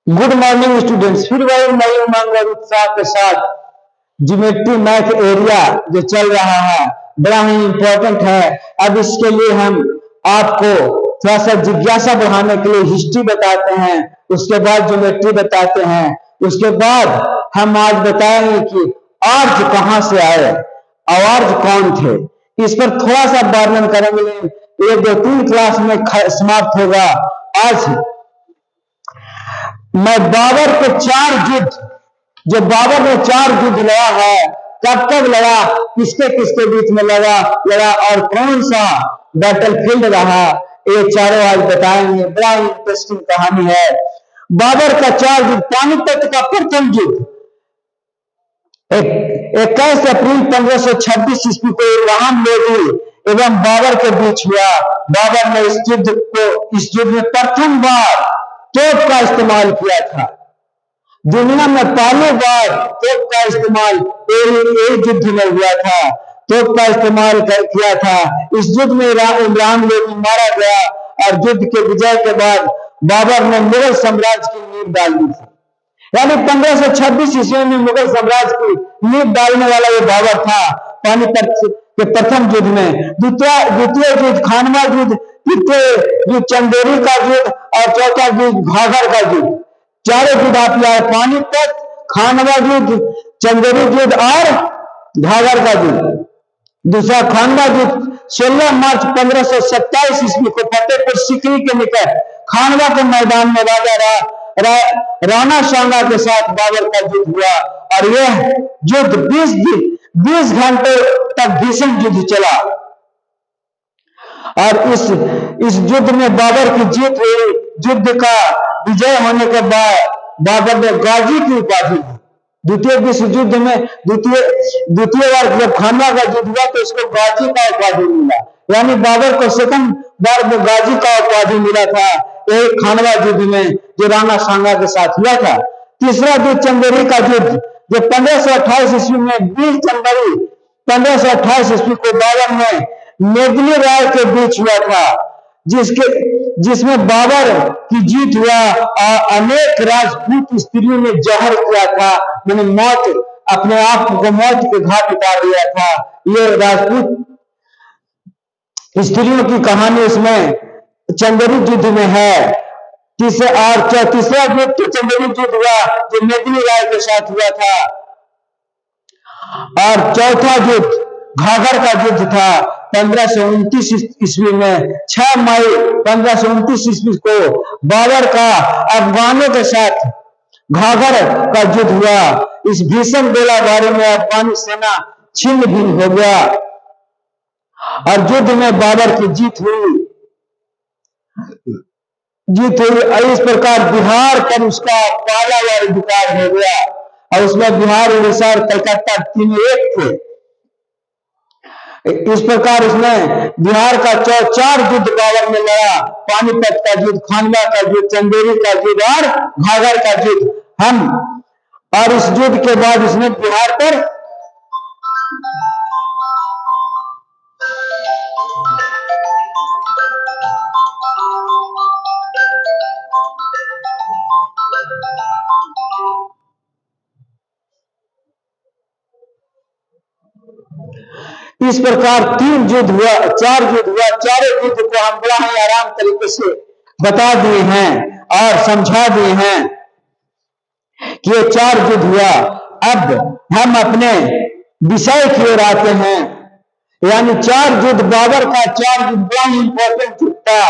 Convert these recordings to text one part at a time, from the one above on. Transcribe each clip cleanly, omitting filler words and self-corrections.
Good morning students. फिर वही नई उमंग और उत्साह के साथ ज्योमेट्री मैथ एरिया जो चल रहा है बड़ा ही इंपॉर्टेंट है। अब इसके लिए हम आपको थोड़ा सा जिज्ञासा बढ़ाने के लिए हिस्ट्री बताते हैं, उसके बाद ज्योमेट्री बताते हैं, उसके बाद हम आज बताएंगे कि आर्य कहां से आए और आर्य कौन थे। इस पर थोड़ा सा वर्णन करेंगे। 1, 2, 3 क्लास में समाप्त होगा। आज मैं बाबर के 4 युद्ध, जो बाबर ने 4 युद्ध लड़ा है, कब कब लड़ा, किसके किसके बीच में लड़ा और कौन सा बैटलफील्ड रहा, ये चारों आज बताएंगे। बड़ा इंटरेस्टिंग कहानी है। बाबर का 4 युद्ध। पानीपत का प्रथम युद्ध 21 अप्रैल 1526 ईस्वी को इब्राहिम लोदी एवं बाबर के बीच हुआ। बाबर ने इस युद्ध में प्रथम बार तोप का इस्तेमाल किया था। दुनिया में पहली बार तोप का इस्तेमाल एक युद्ध में हुआ था। तोप का इस्तेमाल किया था। इस युद्ध में इब्राहिम लोदी मारा गया और युद्ध के विजय के बाद बाबर ने मुगल साम्राज्य की नींव डाल दी थी। यानी 1526 ईस्वी में मुगल साम्राज्य की नींव डालने वाला ये बाबर था। पानीपत के प्रथम युद्ध में। द्वितीय युद्ध खानवा युद्ध, तृतीय युद्ध चंदेरी का युद्ध और चौथा युद्ध घाघर का युद्ध। चारों युद्ध आप याद, पानीपत, खानवा युद्ध, चंदेरी युद्ध और घाघर का युद्ध। दूसरा खानवा युद्ध 16 मार्च 1527 ईस्वी को फतेहपुर सीकरी के निकट खानवा के मैदान में राणा सांगा के साथ बाबर का युद्ध हुआ और यह युद्ध 20 घंटे तक भीषण युद्ध चला। और इस युद्ध में बाबर की जीत हुई। युद्ध का विजय होने के बाद बाबर ने गाजी की उपाधि दी। द्वितीय विश्व युद्ध में द्वितीय बार जब खानवा का युद्ध हुआ तो उसको गाजी का उपाधि मिला। यानी बाबर को सेकंड बार में गाजी का उपाधि मिला था एक खानवा युद्ध में जो राणा सांगा के साथ हुआ था। तीसरा युद्ध चंदेरी का युद्ध जो 1528 ईस्वी में 20 जनवरी 1528 ईस्वी को बाबर ने मेदिनी राय के बीच हुआ था, जिसमें बाबर की जीत हुआ और अनेक राजपूत स्त्रियों ने जहर किया था। मैंने मौत, अपने आप को मौत के घाट उतार दिया था। ये राजपूत स्त्रियों की कहानी इसमें चंदेरी युद्ध में है। तीसरा युद्ध तो चंदेरी युद्ध हुआ जो मेदिनी राय के साथ हुआ था और चौथा युद्ध घाघर का युद्ध था 1529 ईस्वी में। 6 मई 1529 ईस्वी को बाबर का अफगानों के साथ घाघर का युद्ध हुआ। इस भीषण गोलाबारी में अफगानी सेना छिन्न भिन्न हो गया और युद्ध में बाबर की जीत हुई। इस प्रकार बिहार पर उसका पहला बार अधिकार हो गया और उसमें बिहार, उड़ीसा और कलकत्ता तीनों एक थे। इस प्रकार उसने बिहार का 4 युद्ध बाबर ने लड़ा। पानीपत का युद्ध, खानवा का युद्ध, चंदेरी का युद्ध और घाघर का युद्ध। और इस युद्ध के बाद उसने बिहार पर इस प्रकार 3 युद्ध हुआ, 4 युद्ध हुआ। चारों युद्ध को हम बड़ा ही आराम तरीके से बता दिए हैं और समझा दिए हैं कि ये 4 युद्ध हुआ। अब हम अपने विषय की ओर आते हैं। यानी 4 युद्ध बाबर का 4 युद्ध बड़ा ही इंपॉर्टेंट युद्ध था।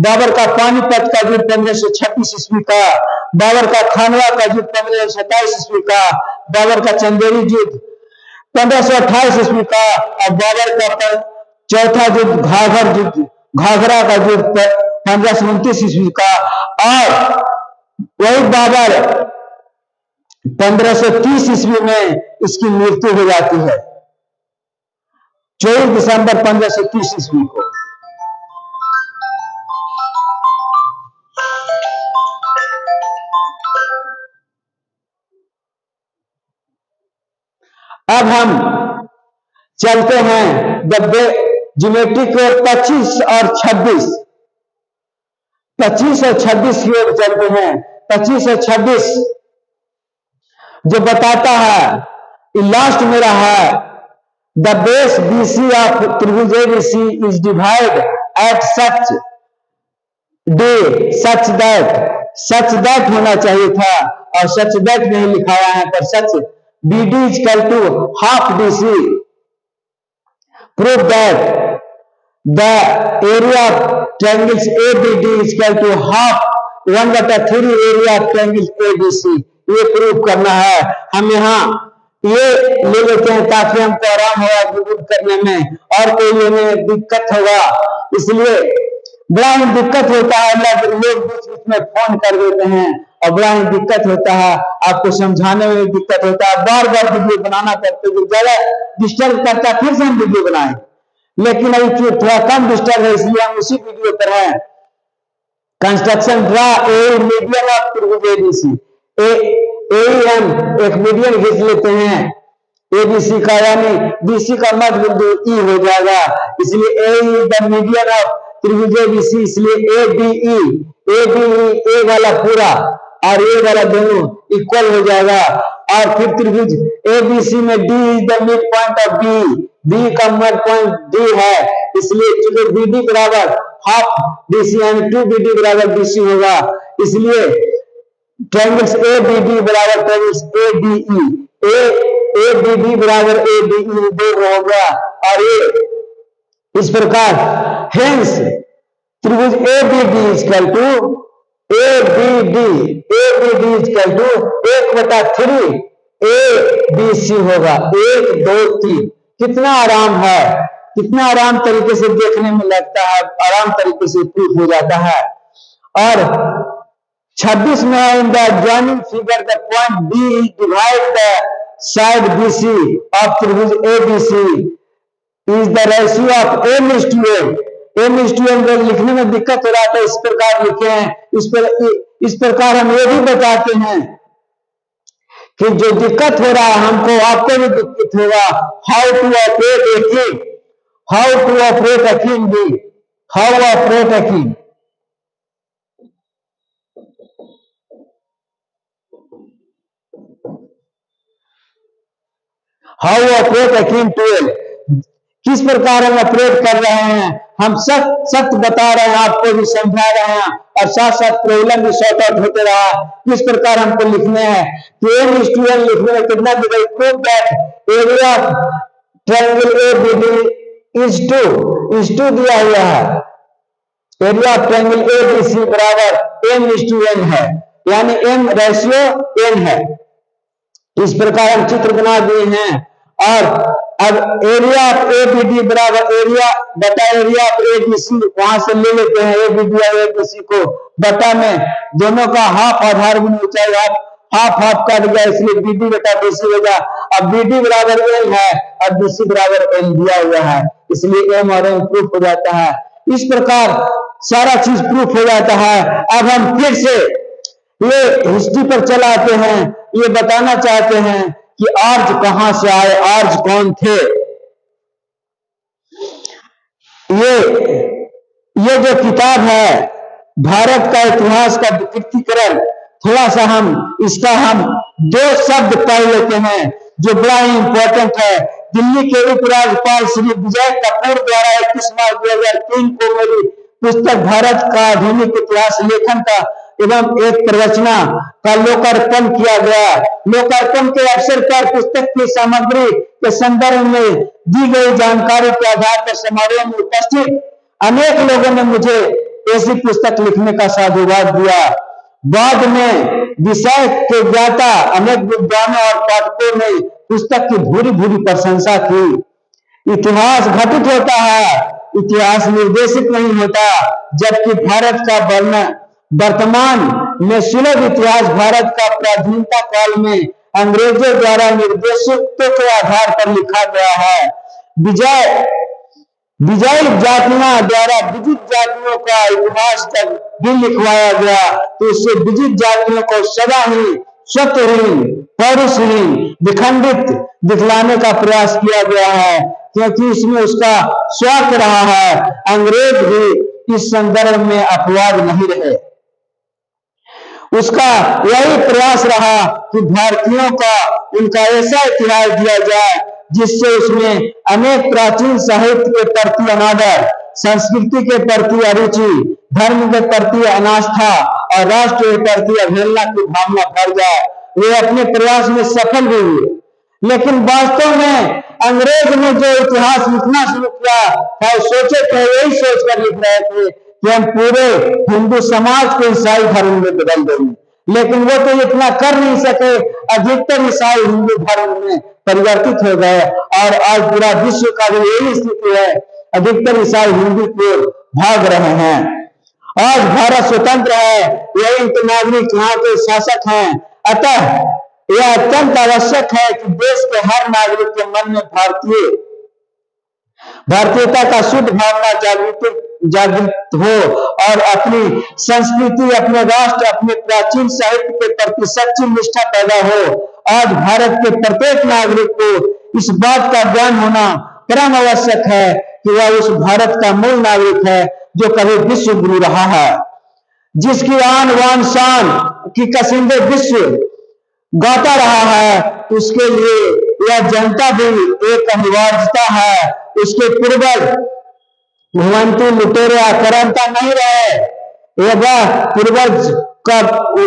बाबर का पानीपत का युद्ध 1526 ईस्वी का, बाबर का खानवा का युद्ध 1527 ईस्वी का, बाबर का चंदेरी युद्ध 1528 ईस्वी का और बाबर का चौथा युद्ध घाघरा का युद्ध 1529 ईस्वी का। और वही बाबर 1530 ईस्वी में इसकी मृत्यु हो जाती है, 24 दिसंबर 1530 ईस्वी को। अब हम चलते हैं ज्योमेट्री को 25 और 26 की ओर चलते हैं। 25 और 26 जो बताता है, लास्ट मेरा है, द बेस BC ऑफ त्रिभुज ABC is divide at such day such that होना चाहिए था, और सच दैट नहीं लिखाया है, पर such BD is equal to half DC prove that the area of triangles ABD is equal to half 1/3 area of triangles ABC। ये prove करना है। हम यहाँ ये ले लेते हैं ताकि हमको आराम होगा प्रूव करने में, और कोई हमें दिक्कत होगा, इसलिए बड़ा ही दिक्कत होता है। लोग बीच बीच में फोन कर देते हैं और बड़ा ही दिक्कत होता है, आपको समझाने में दिक्कत होता है, बार बार वीडियो बनाना पड़ता है, ज्यादा डिस्टर्ब करता है फिर से हम वीडियो बनाएं, लेकिन अभी थोड़ा कम डिस्टर्ब है इसलिए हम उसी वीडियो पर हैं। Construction draw a median of त्रिभुज ABC। AEM एक मीडियन खींच लेते हैं ABC का, यानी BC का मध्य बिंदु E हो जाएगा, इसलिए A is the median of त्रिभुज ABC, इसलिए ABE A वाला पूरा और A वाला दोनों इक्वल हो जाएगा। और फिर त्रिभुज ABC में D is the mid point of B का मिड पॉइंट D है, इसलिए चूंकि BD बराबर हाफ DC यानी 2BD बराबर BC होगा, इसलिए ट्रायंगल्स ABD बराबर ट्रायंगल्स ADE, ABD बराबर ADE दो हो गया, और ये इस प्रकार हेंस त्रिभुज ABD is equal to ABD is equal to 1/3 ABC होगा, 1 2 3। कितना आराम है, कितना आराम तरीके से देखने में लगता है, आराम तरीके से प्रूफ हो जाता है। और 26 में in the joining figure the point B divide the side BC of त्रिभुज ABC is the ratio of M:N लिखने में दिक्कत हो रहा था, इस प्रकार लिखे हैं। इस प्रकार हम ये भी बताते हैं कि जो दिक्कत हो रहा है हमको, आपको भी दिक्कत होगा। How to operate a king भी, how operate a king. How operate a king 12, किस प्रकार हम ऑपरेट कर रहे हैं, हम सत्य बता रहे हैं, आपको भी समझा रहे हैं, और साथ साथ प्रॉब्लम भी सॉर्ट आउट होते रहा। किस प्रकार हमको लिखने हैं कि M:N लिखने में कितना दिखाई, prove that area of triangle ABD is 2 दिया हुआ है, एरिया ऑफ ट्रायंगल ABC बराबर M:N है, यानी M रेशियो N है। इस प्रकार हम चित्र बना दिए हैं। और अब एरिया ऑफ ABD बराबर एरिया बटा एरिया ऑफ ABC, वहां से ले लेते हैं ABD और ABC को, बटा में दोनों का हाफ आधार गुण ऊंचाई हाफ कर दिया, इसलिए BD बटा BC होगा। अब BD बराबर L है और BC बराबर L दिया हुआ है, इसलिए M और M प्रूफ हो जाता है। इस प्रकार सारा चीज प्रूफ हो जाता है। अब हम फिर से ये हिस्ट्री पर चलाते हैं, ये बताना चाहते हैं कि आर्य कहां से आए, आर्य कौन थे। ये जो किताब है भारत का इतिहास का विकृतीकरण, थोड़ा सा हम इसका 2 शब्द पढ़ लेते हैं जो बड़ा ही इंपॉर्टेंट है। दिल्ली के उपराज्यपाल श्री विजय कपूर द्वारा 21 मार्च 2003 को मेरी पुस्तक भारत का आधुनिक इतिहास लेखन का एवं एक प्रवचना का लोकार्पण किया गया। लोकार्पण के अवसर पर पुस्तक की सामग्री के संदर्भ में दी गई जानकारी के आधार पर समारोह में उपस्थित अनेक लोगों ने मुझे ऐसी पुस्तक लिखने का साधुवाद दिया। बाद में विषय के ज्ञाता अनेक विद्वानों और पाठकों ने पुस्तक की भूरी भूरी प्रशंसा की। इतिहास घटित होता है, इतिहास निर्देशित नहीं होता, जबकि भारत का वर्तमान में सुलभ इतिहास भारत का प्राचीनता काल में अंग्रेजों द्वारा निर्देशितों के आधार पर लिखा गया है। विजयी जातियों द्वारा विजित जातियों का इतिहास तक भी लिखवाया गया, तो इससे विजित जातियों को सदा ही सत्यहीन, पौरुषहीन, विखंडित दिखलाने का प्रयास किया गया है, क्योंकि इसमें उसका स्वार्थ रहा है। अंग्रेज भी इस संदर्भ में अपवाद नहीं रहे। उसका यही प्रयास रहा कि भारतीयों का उनका ऐसा इतिहास दिया जाए जिससे उसमें अनेक प्राचीन साहित्य के प्रति अनादर, संस्कृति के प्रति अरुचि, धर्म के प्रति अनास्था और राष्ट्र के प्रति अवहेलना की भावना भर जाए। वे अपने प्रयास में सफल भी हुए, लेकिन वास्तव में अंग्रेज ने जो इतिहास लिखना शुरू किया था, सोचे थे, यही सोचकर लिख रहे थे कि हम पूरे हिंदू समाज को ईसाई धर्म में बदल देंगे, लेकिन वो तो इतना कर नहीं सके। अधिकतर ईसाई हिंदू धर्म में परिवर्तित हो गए और आज पूरा विश्व का भी यही स्थिति है, अधिकतर ईसाई हिंदू की ओर भाग रहे हैं। आज भारत स्वतंत्र है, यही तो नागरिक यहाँ के शासक हैं, अतः यह अत्यंत आवश्यक है कि देश के हर नागरिक के मन में भारतीयता का शुद्ध भावना जागृत हो और अपनी संस्कृति, अपने राष्ट्र, अपने प्राचीन साहित्य के प्रति सच्ची निष्ठा पैदा हो। आज भारत के प्रत्येक नागरिक को इस बात का ज्ञान होना परम आवश्यक है कि वह उस भारत का मूल नागरिक है जो कभी विश्व गुरु रहा है, जिसकी आन बान शान की कसिंदे विश्व गाता रहा है। उसके लिए यह जनता भी एक अनिवार्यता है। उसके पूर्वज घुमंतु लुटेरे आक्रांता नहीं रहे, यह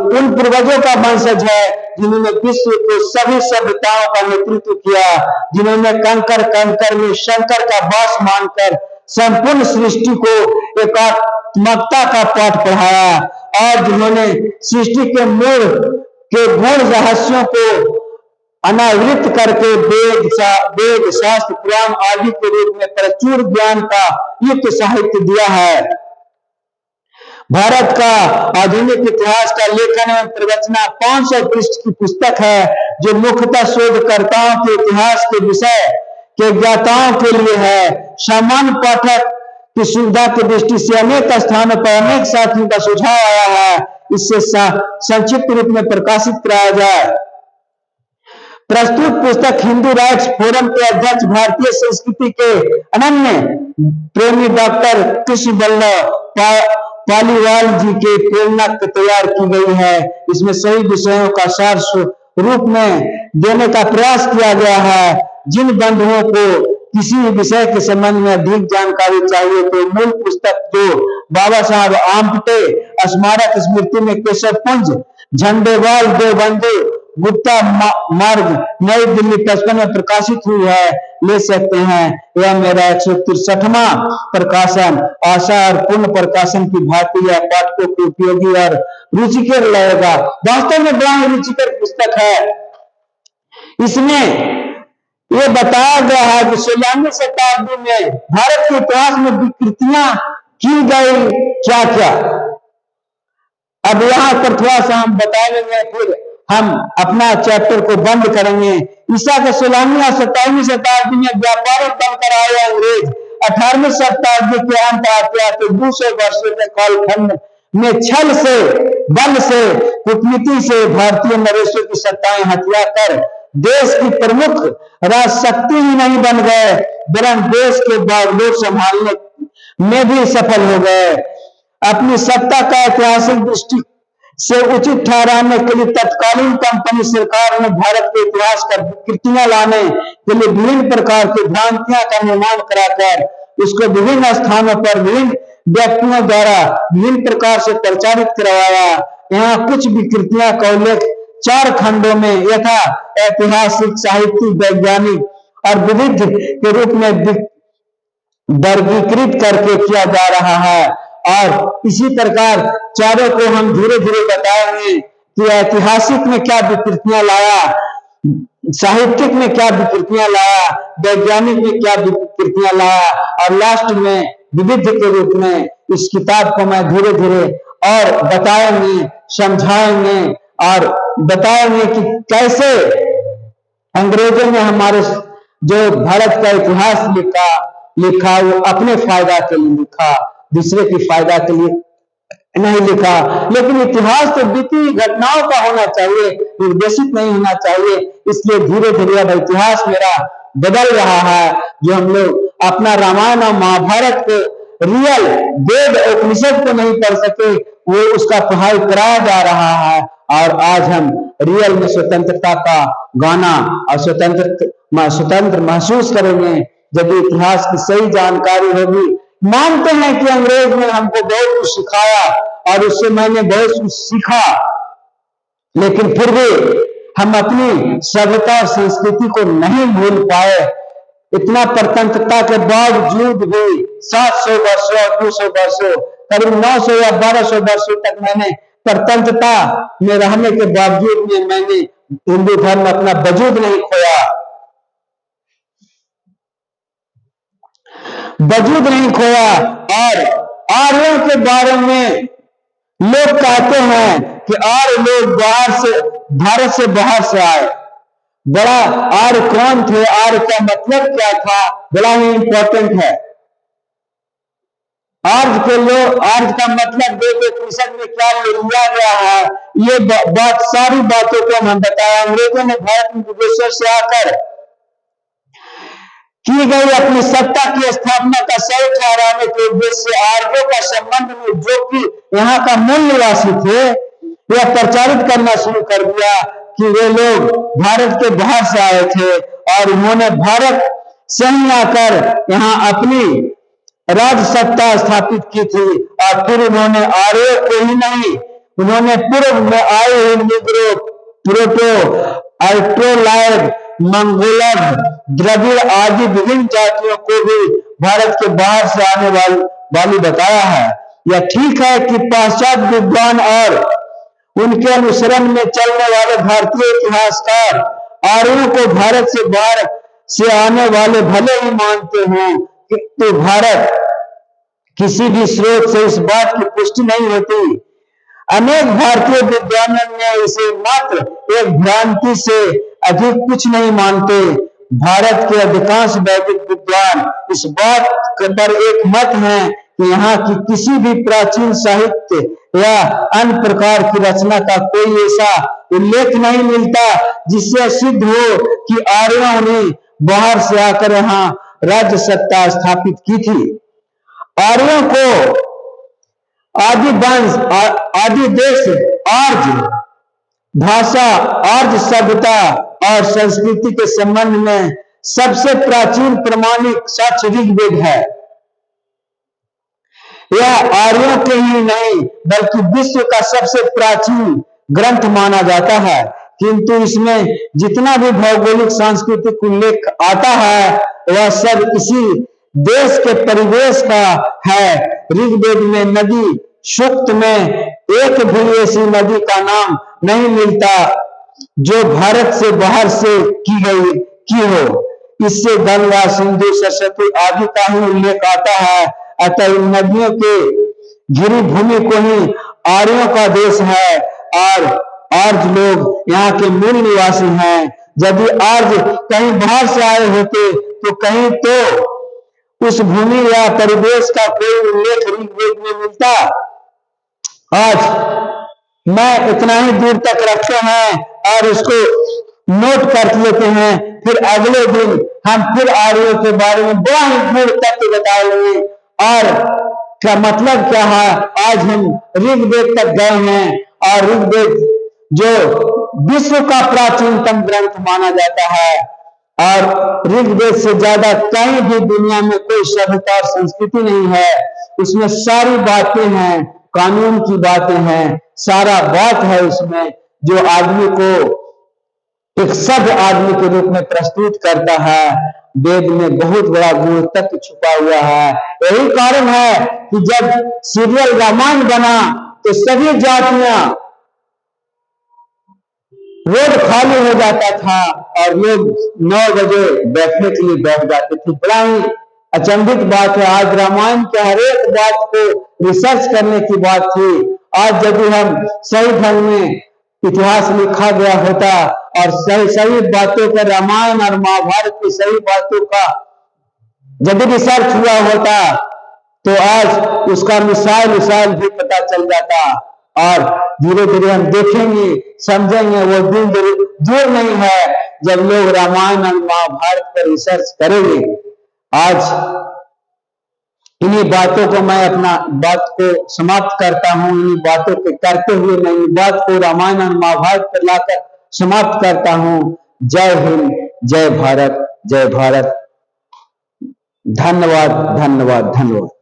उन पूर्वजों का वंशज है जिन्होंने विश्व को सभी सभ्यताओं का नेतृत्व किया, जिन्होंने कंकर में शंकर का वास मानकर संपूर्ण सृष्टि को एकात्मकता का पाठ पढ़ाया और जिन्होंने सृष्टि के मूल के गुण रहस्यों को अनावृत करके वेद शास्त्र पुराण आदि के रूप में प्रचुर ज्ञान का युक्त साहित्य दिया है। भारत का आधुनिक इतिहास का लेखन एवं प्रवचना 500 पृष्ठ की पुस्तक है, जो मुख्यतः शोधकर्ताओं के इतिहास के विषय के ज्ञाताओं के लिए है। सामान्य पाठक की सुविधा की दृष्टि से अनेक स्थानों पर अनेक साथियों का सुझाव आया है, इससे संक्षिप्त रूप में प्रकाशित कराया जाए। प्रस्तुत पुस्तक हिंदू राइट्स फोरम के अध्यक्ष, भारतीय संस्कृति के अनन्य प्रेमी डॉक्टर कृष्ण वल्लभ पालीवाल जी के प्रेरणा तैयार की गई है। इसमें सही विषयों का सार रूप में देने का प्रयास किया गया है। जिन बंधुओं को किसी विषय के संबंध में अधिक जानकारी चाहिए तो मूल पुस्तक जो बाबा साहब आमटे स्मारक स्मृति में केशव पुंज झंडेवाल देवबंधु गुप्ता मार्ग नई दिल्ली 55 में प्रकाशित हुई है, ले सकते हैं। यह मेरा 163वां प्रकाशन। आशा और पूर्ण प्रकाशन की भांति यह पाठकों को उपयोगी और रुचिकर लगेगा। वास्तव में बड़ा रुचिकर पुस्तक है। इसमें यह बताया गया है कि 16वीं शताब्दी में भारत के इतिहास में विकृतियां की गई क्या क्या। अब यहाँ पर थोड़ा सा हम बताएंगे, फिर हम अपना चैप्टर को बंद करेंगे। ईसा के 16वीं और 17वीं शताब्दी में व्यापारिक बनकर आए अंग्रेज 18वीं शताब्दी के अंत आते 200 वर्षों के कालखंड में छल से, बल से, कूटनीति से भारतीय नरेशों की सत्ताएं हथिया कर देश की प्रमुख राजशक्ति ही नहीं बन गए, वरन देश के बागडोर संभालने में भी सफल हो गए। अपनी सत्ता का ऐतिहासिक दृष्टि से उचित ठहराने के लिए तत्कालीन कंपनी सरकार ने भारत के इतिहास का विकृतियां लाने के लिए विभिन्न प्रकार की भ्रांतियां का निर्माण कराकर उसको विभिन्न स्थानों पर विभिन्न व्यक्तियों द्वारा विभिन्न प्रकार से प्रचारित करवाया। यहाँ कुछ विकृतियां का उल्लेख 4 खंडों में यथा ऐतिहासिक, साहित्यिक, वैज्ञानिक और विविध के रूप में वर्गीकृत करके किया जा रहा है। और इसी प्रकार चारों को हम धीरे धीरे बताएंगे कि ऐतिहासिक में क्या विकृतियां लाया, साहित्यिक में क्या विकृतियां लाया, वैज्ञानिक में क्या विकृतियां लाया, और लास्ट में विविध के रूप में इस किताब को मैं धीरे धीरे और बताएंगे, समझाएंगे और बताएंगे कि कैसे अंग्रेजों ने हमारे जो भारत का इतिहास लिखा वो अपने फायदा के लिए लिखा, दूसरे की फायदा के लिए नहीं लिखा। लेकिन इतिहास तो बीती घटनाओं का होना चाहिए, निर्देशित नहीं होना चाहिए। इसलिए धीरे धीरे अब इतिहास मेरा बदल रहा है। जो हम लोग अपना रामायण और महाभारत को रियल वेद उपनिषद को नहीं पढ़ सके, वो उसका पढ़ाई कराया जा रहा है। और आज हम रियल में स्वतंत्रता का गाना और स्वतंत्र महसूस करेंगे जब इतिहास की सही जानकारी होगी। मानते हैं कि अंग्रेज ने हमको बहुत कुछ सिखाया और उससे मैंने बहुत कुछ सीखा, लेकिन फिर भी हम अपनी सभ्यता और संस्कृति को नहीं भूल पाए। इतना स्वतंत्रता के बावजूद भी 700 वर्षों और 200 वर्षों, करीब 900 या 1200 वर्षों तक मैंने स्वतंत्रता में रहने के बावजूद में मैंने हिंदू धर्म में अपना वजूद नहीं खोया, वजूद नहीं खोया। और आर्यों के बारे में लोग कहते हैं कि आर्य लोग भारत से बाहर से आए। बड़ा आर्य कौन थे, आर्य का मतलब क्या था, बड़ा ही इंपॉर्टेंट है। आर्य का मतलब देखो कृषक में क्या लिया गया है, ये सारी बातों को हम बताया। अंग्रेजों ने भारत में विदेशों से आकर की गई अपनी सत्ता की स्थापना का सही ठहराने के उद्देश्य से आर्यों का संबंध में, जो कि यहाँ का मूल निवासी थे, यह प्रचारित करना शुरू कर दिया कि वे लोग भारत के बाहर से आए थे और उन्होंने भारत से ही आकर यहाँ अपनी राज सत्ता स्थापित की थी। और फिर उन्होंने आर्यों को ही नहीं, उन्होंने पूर्व में आए हुए निग्रो, प्रोटो, अल्ट्रोलाइड, मंगोलर, द्रविड़ आदि विभिन्न जातियों को भी भारत के बाहर से आने वाली बताया है। यह ठीक है कि पाश्चात्य विद्वान और उनके अनुसरण में चलने वाले भारतीय इतिहासकार आर्यों को भारत से बाहर से आने वाले भले ही मानते हों, तो भारत किसी भी स्रोत से इस बात की पुष्टि नहीं होती। अनेक भारतीय विद्वानों ने इसे मात्र एक भ्रांति से अधिक कुछ नहीं मानते। भारत के अधिकांश वैदिक विद्वान इस बात पर एक मत हैं कि यहाँ की किसी भी प्राचीन साहित्य या अन्य प्रकार की रचना का कोई ऐसा उल्लेख नहीं मिलता जिससे सिद्ध हो कि आर्यों ने बाहर से आकर यहाँ राज्य सत्ता स्थापित की थी। आर्यों को आदि वंश, आदि देश, आर्य भाषा, आर्य सभ्यता और संस्कृति के संबंध में सबसे प्राचीन प्रमाणिक साक्ष्य ऋग्वेद है। यह आर्यों के ही नहीं बल्कि विश्व का सबसे प्राचीन ग्रंथ माना जाता है, किंतु इसमें जितना भी भौगोलिक सांस्कृतिक उल्लेख आता है वह सब इसी देश के परिवेश का है। ऋग्वेद में नदी सूक्त में एक भी ऐसी नदी का नाम नहीं मिलता जो भारत से बाहर से की हो। इससे गंगा, सिंधु, सरस्वती आदि का ही उल्लेख आता है। अतः इन नदियों के घिरी भूमि को ही आर्यों का देश है और आर्य लोग यहाँ के मूल निवासी हैं। यदि आर्य कहीं बाहर से आए होते तो कहीं तो उस भूमि या परिवेश का कोई उल्लेख ऋग्वेद में मिलता। आज मैं इतना ही दूर तक रखते हैं और उसको नोट कर लेते हैं, फिर अगले दिन हम फिर आर्यों के बारे में बड़ा ही दूर तक बताएंगे और क्या मतलब क्या है। आज हम ऋग्वेद तक गए हैं और ऋग्वेद जो विश्व का प्राचीनतम ग्रंथ माना जाता है और ऋग्वेद से ज्यादा कहीं भी दुनिया में कोई सभ्यता और संस्कृति नहीं है। उसमें सारी बातें हैं, कानून की बातें हैं, सारा बात है उसमें जो आदमी को एक सभ्य आदमी के रूप में प्रस्तुत करता है। वेद में बहुत बड़ा गुण तत्व छुपा हुआ है। यही कारण है कि जब सीरियल रामायण बना तो सभी जातियां रोड खाली हो जाता था और लोग 9 बजे बैठने के लिए बैठ जाते थे। बड़ा ही अचंभित बात है। आज रामायण के हर एक बात को रिसर्च करने की बात थी। आज यदि हम सही ढंग में इतिहास लिखा गया होता और सही बातों का, रामायण और महाभारत की सही बातों का यदि रिसर्च हुआ होता तो आज उसका मिसाइल भी पता चल जाता और धीरे धीरे हम देखेंगे, समझेंगे। वो दिन दूर नहीं है जब लोग रामायण और महाभारत पर रिसर्च करेंगे। आज इन्हीं बातों को मैं अपना बात को समाप्त करता हूं। इन्हीं बातों के करते हुए मैं इन बात को रामायण और महाभारत पर लाकर समाप्त करता हूं। जय हिंद, जय भारत, जय भारत। धन्यवाद, धन्यवाद, धन्यवाद।